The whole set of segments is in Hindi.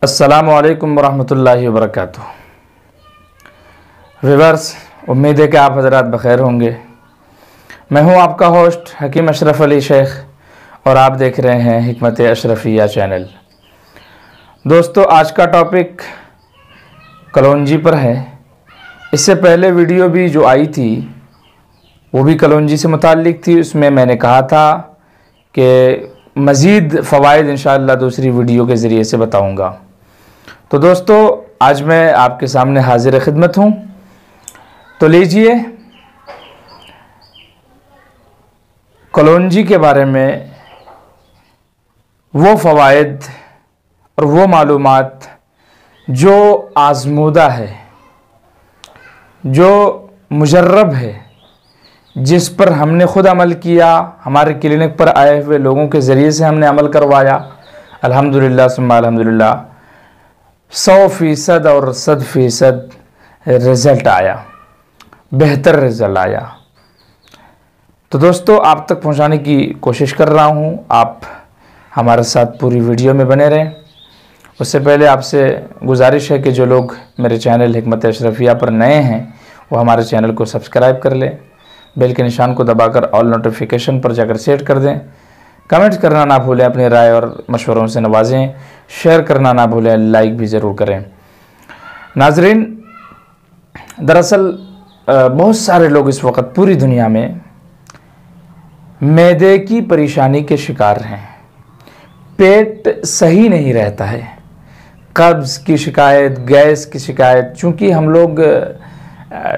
अस्सलामु अलैकुम वरहमतुल्लाहि वबरकातुह। व्यूअर्स, उम्मीद है कि आप हज़रात बख़ैर होंगे। मैं हूं आपका होस्ट हकीम अशरफ अली शेख और आप देख रहे हैं हिकमत अशरफिया चैनल। दोस्तों, आज का टॉपिक कलौंजी पर है। इससे पहले वीडियो भी जो आई थी वो भी कलौंजी से मुताल्लिक़ थी। उसमें मैंने कहा था कि मज़ीद फ़वाइद इंशाअल्लाह दूसरी वीडियो के ज़रिए से बताऊंगा। तो दोस्तों, आज मैं आपके सामने हाजिर खिदमत हूँ। तो लीजिए, कलौंजी के बारे में वो फ़वाइद और वो मालूमात जो आज़मूदा है, जो मुजर्रब है, जिस पर हमने ख़ुद अमल किया, हमारे क्लिनिक पर आए हुए लोगों के ज़रिए से हमने अमल करवाया। अल्हम्दुलिल्लाह सुम्मा अल्हम्दुलिल्लाह 100% और 100% रिज़ल्ट आया, बेहतर रिज़ल्ट आया। तो दोस्तों, आप तक पहुंचाने की कोशिश कर रहा हूं। आप हमारे साथ पूरी वीडियो में बने रहें। उससे पहले आपसे गुजारिश है कि जो लोग मेरे चैनल हिकमत अशरफिया पर नए हैं वो हमारे चैनल को सब्सक्राइब कर लें, बेल के निशान को दबाकर ऑल नोटिफिकेशन पर जाकर सेट कर दें। कमेंट्स करना ना भूलें, अपनी राय और मशवरों से नवाजें। शेयर करना ना भूलें, लाइक भी ज़रूर करें। नाजरीन, दरअसल बहुत सारे लोग इस वक्त पूरी दुनिया में मैदे की परेशानी के शिकार हैं। पेट सही नहीं रहता है, कब्ज़ की शिकायत, गैस की शिकायत। चूँकि हम लोग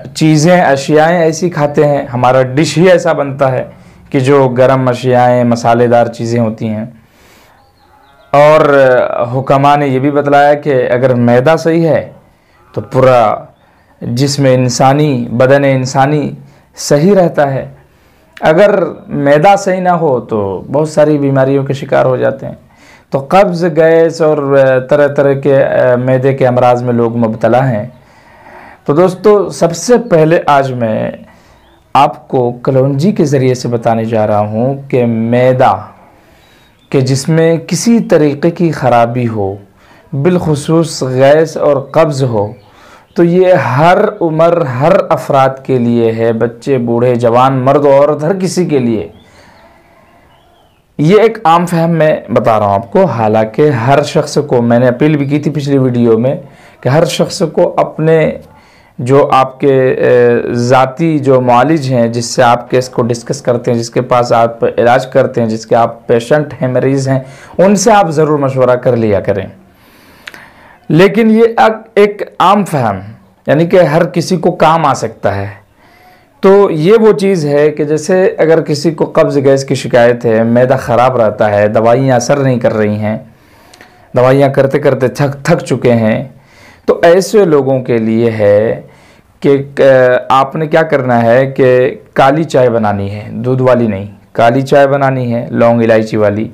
चीज़ें, अशियाएँ ऐसी खाते हैं, हमारा डिश ही ऐसा बनता है कि जो गरम अशियाएँ, मसालेदार चीज़ें होती हैं। और हुक्मा ने यह भी बतलाया कि अगर मैदा सही है तो पूरा जिस्म इंसानी, बदन इंसानी सही रहता है। अगर मैदा सही ना हो तो बहुत सारी बीमारियों के शिकार हो जाते हैं। तो कब्ज़, गैस और तरह तरह के मैदे के अमराज में लोग मुब्तला हैं। तो दोस्तों, सबसे पहले आज मैं आपको कलौंजी के ज़रिए से बताने जा रहा हूँ कि मैदा के जिसमें किसी तरीक़े की ख़राबी हो, बिलखुसूस गैस और कब्ज़ हो, तो ये हर उम्र, हर अफराद के लिए है। बच्चे, बूढ़े, जवान, मर्द, औरत, हर किसी के लिए। ये एक आम फहम मैं बता रहा हूँ आपको। हालांकि हर शख्स को, मैंने अपील भी की थी पिछली वीडियो में कि हर शख्स को अपने जो आपके ज़ाती जो मुआलिज हैं, जिससे आप केस को डिस्कस करते हैं, जिसके पास आप इलाज करते हैं, जिसके आप पेशेंट हैं, मरीज़ हैं, उनसे आप ज़रूर मशवरा कर लिया करें। लेकिन ये एक आम फहम, यानी कि हर किसी को काम आ सकता है। तो ये वो चीज़ है कि जैसे अगर किसी को कब्ज़, गैस की शिकायत है, मैदा ख़राब रहता है, दवाइयाँ असर नहीं कर रही हैं, दवाइयाँ करते करते थक चुके हैं, तो ऐसे लोगों के लिए है कि आपने क्या करना है कि काली चाय बनानी है, दूध वाली नहीं, काली चाय बनानी है, लौंग इलायची वाली,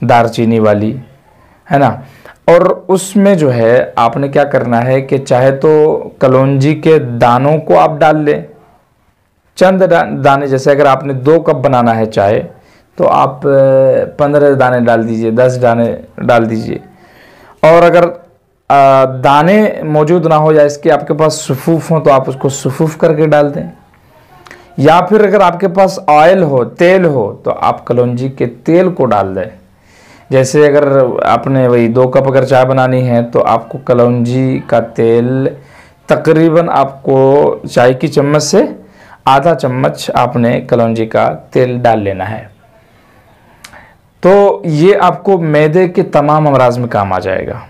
दारचीनी वाली, है ना। और उसमें जो है आपने क्या करना है कि चाहे तो कलौंजी के दानों को आप डाल लें, चंद दाने। जैसे अगर आपने 2 कप बनाना है चाय, तो आप 15 दाने डाल दीजिए, 10 दाने डाल दीजिए। और अगर दाने मौजूद ना हो या इसके आपके पास सुफूफ हो तो आप उसको सुफूफ करके डाल दें। या फिर अगर आपके पास ऑयल हो, तेल हो, तो आप कलौंजी के तेल को डाल दें। जैसे अगर आपने वही 2 कप अगर चाय बनानी है तो आपको कलौंजी का तेल तकरीबन, आपको चाय की चम्मच से आधा चम्मच आपने कलौंजी का तेल डाल लेना है। तो ये आपको मैदे के तमाम अमराज में काम आ जाएगा।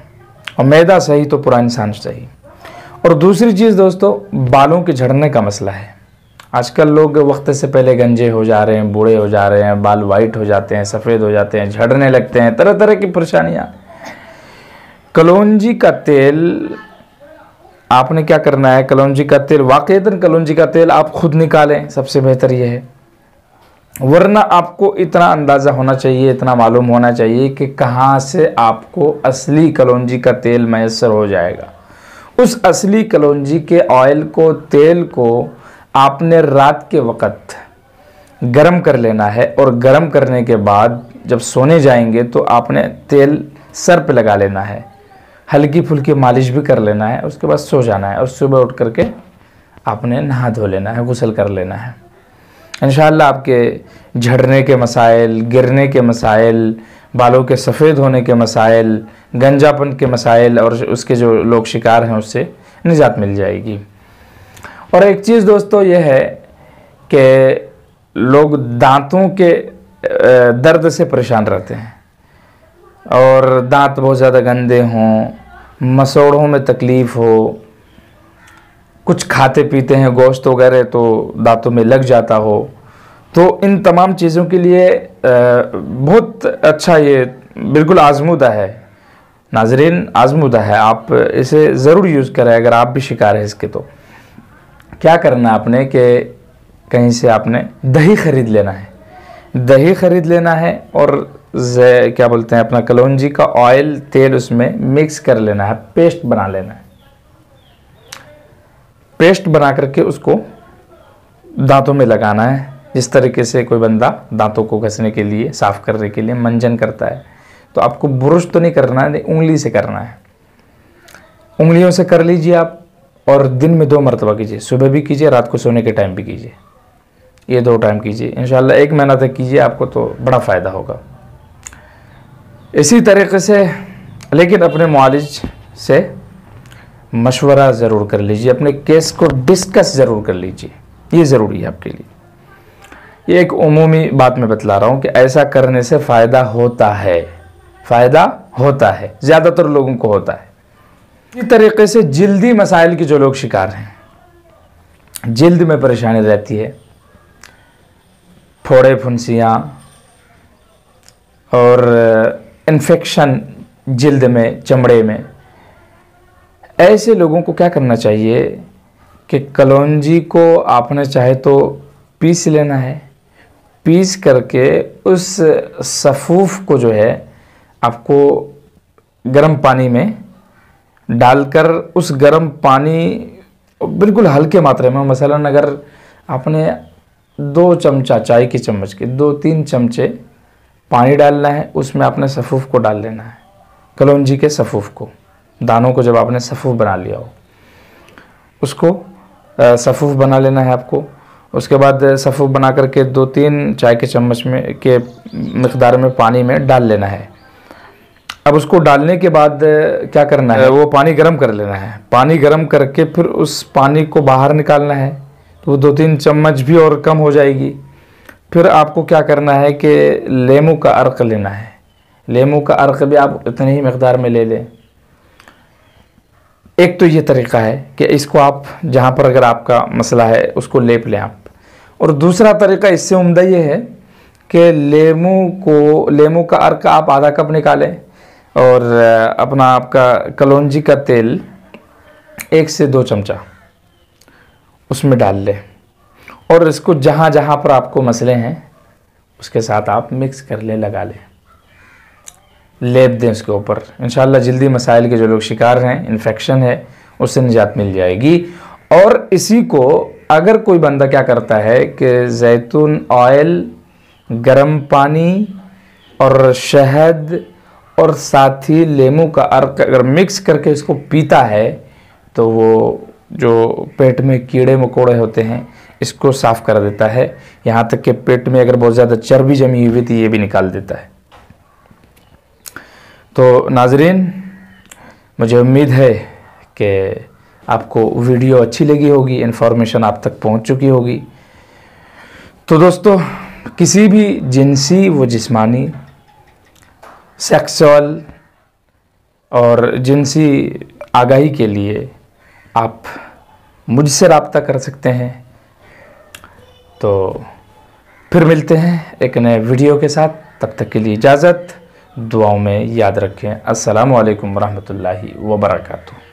और मैदा सही तो पूरा इंसान सही। और दूसरी चीज़ दोस्तों, बालों के झड़ने का मसला है। आजकल लोग वक्त से पहले गंजे हो जा रहे हैं, बूढ़े हो जा रहे हैं, बाल वाइट हो जाते हैं, सफ़ेद हो जाते हैं, झड़ने लगते हैं, तरह तरह की परेशानियाँ। कलौंजी का तेल आपने क्या करना है, कलौंजी का तेल, वाक़ईतन कलौंजी का तेल आप खुद निकालें, सबसे बेहतर ये है। वरना आपको इतना अंदाज़ा होना चाहिए, इतना मालूम होना चाहिए कि कहाँ से आपको असली कलौंजी का तेल मैसर हो जाएगा। उस असली कलौंजी के ऑयल को, तेल को आपने रात के वक़्त गरम कर लेना है। और गरम करने के बाद जब सोने जाएंगे तो आपने तेल सर पे लगा लेना है। हल्की फुल्की मालिश भी कर लेना है, उसके बाद सो जाना है और सुबह उठ करके आपने नहा धो लेना है, गुस्ल कर लेना है। इंशाअल्लाह आपके झड़ने के मसाइल, गिरने के मसाइल, बालों के सफ़ेद होने के मसाइल, गंजापन के मसाइल और उसके जो लोग शिकार हैं उससे निजात मिल जाएगी। और एक चीज़ दोस्तों ये है कि लोग दांतों के दर्द से परेशान रहते हैं और दांत बहुत ज़्यादा गंदे हों, मसोड़ों में तकलीफ़ हो, कुछ खाते पीते हैं गोश्त वगैरह तो दांतों में लग जाता हो, तो इन तमाम चीज़ों के लिए बहुत अच्छा ये बिल्कुल आजमूदा है नाजरीन, आजमूदा है। आप इसे ज़रूर यूज़ करें अगर आप भी शिकार है इसके। तो क्या करना आपने कि कहीं से आपने दही ख़रीद लेना है, दही ख़रीद लेना है और क्या बोलते हैं अपना कलौंजी का ऑयल, तेल उसमें मिक्स कर लेना है, पेस्ट बना लेना है। पेस्ट बना करके उसको दांतों में लगाना है, जिस तरीके से कोई बंदा दांतों को घसने के लिए, साफ़ करने के लिए मंजन करता है। तो आपको ब्रश तो नहीं करना है, उंगली से करना है, उंगलियों से कर लीजिए आप। और दिन में 2 मरतबा कीजिए, सुबह भी कीजिए, रात को सोने के टाइम भी कीजिए। ये 2 टाइम कीजिए, इंशाल्लाह 1 महीना तक कीजिए, आपको तो बड़ा फ़ायदा होगा। इसी तरीके से लेकिन अपने मुआलिज से मशवरा ज़रूर कर लीजिए, अपने केस को डिस्कस ज़रूर कर लीजिए, ये ज़रूरी है आपके लिए। ये एक उमूमी बात मैं बतला रहा हूँ कि ऐसा करने से फ़ायदा होता है, फ़ायदा होता है, ज़्यादातर लोगों को होता है। इसी तरीके से जिल्दी मसाइल के जो लोग शिकार हैं, जिल्द में परेशानी रहती है, फोड़े फुंसियाँ और इन्फेक्शन जिल्द में, चमड़े में, ऐसे लोगों को क्या करना चाहिए कि कलौंजी को आपने चाहे तो पीस लेना है, पीस करके उस सफ़ूफ को जो है आपको गर्म पानी में डालकर, उस गर्म पानी बिल्कुल हल्के मात्रा में, मसलन अगर आपने 2 चमचा चाय की चम्मच के 2-3 चमचे पानी डालना है, उसमें आपने सफ़ूफ को डाल लेना है, कलौंजी के सफ़ूफ को, दानों को जब आपने सफ़ूफ बना लिया हो उसको सफ़ूफ बना लेना है आपको। उसके बाद सफ़ूफ बना करके 2-3 चाय के चम्मच में के मिक़दार में पानी में डाल लेना है। अब उसको डालने के बाद क्या करना है, वो पानी गर्म कर लेना है, पानी गर्म करके फिर उस पानी को बाहर निकालना है, तो वो 2-3 चम्मच भी और कम हो जाएगी। फिर आपको क्या करना है कि लेमू का अर्क लेना है, लेमू का अर्क भी आप इतने ही मिक़दार में ले लें। एक तो ये तरीक़ा है कि इसको आप जहाँ पर अगर आपका मसला है उसको लेप लें आप। और दूसरा तरीक़ा इससे उम्दा ये है कि लेमू का अर्क आप आधा कप निकालें और अपना आपका कलौंजी का तेल 1 से 2 चमचा उसमें डाल लें और इसको जहाँ जहाँ पर आपको मसले हैं उसके साथ आप मिक्स कर लें, लगा लें, लेप दें उसके ऊपर। इंशाअल्लाह जल्दी मसाइल के जो लोग शिकार हैं, इन्फेक्शन है, उससे निजात मिल जाएगी। और इसी को अगर कोई बंदा क्या करता है कि जैतून ऑयल, गर्म पानी और शहद और साथ ही लेमू का अर्क अगर मिक्स करके इसको पीता है तो वो जो पेट में कीड़े मकोड़े होते हैं इसको साफ़ कर देता है। यहाँ तक कि पेट में अगर बहुत ज़्यादा चर्बी जमी हुई थी ये भी निकाल देता है। तो नाजरीन, मुझे उम्मीद है कि आपको वीडियो अच्छी लगी होगी, इन्फॉर्मेशन आप तक पहुँच चुकी होगी। तो दोस्तों, किसी भी जिनसी व जिस्मानी, सेक्सुअल और जिनसी आगाही के लिए आप मुझसे रब्ता कर सकते हैं। तो फिर मिलते हैं एक नए वीडियो के साथ, तब तक के लिए इजाज़त, दुआओं में याद रखें। अस्सलामु अलैकुम वरहमतुल्लाहि वबरकातुहू।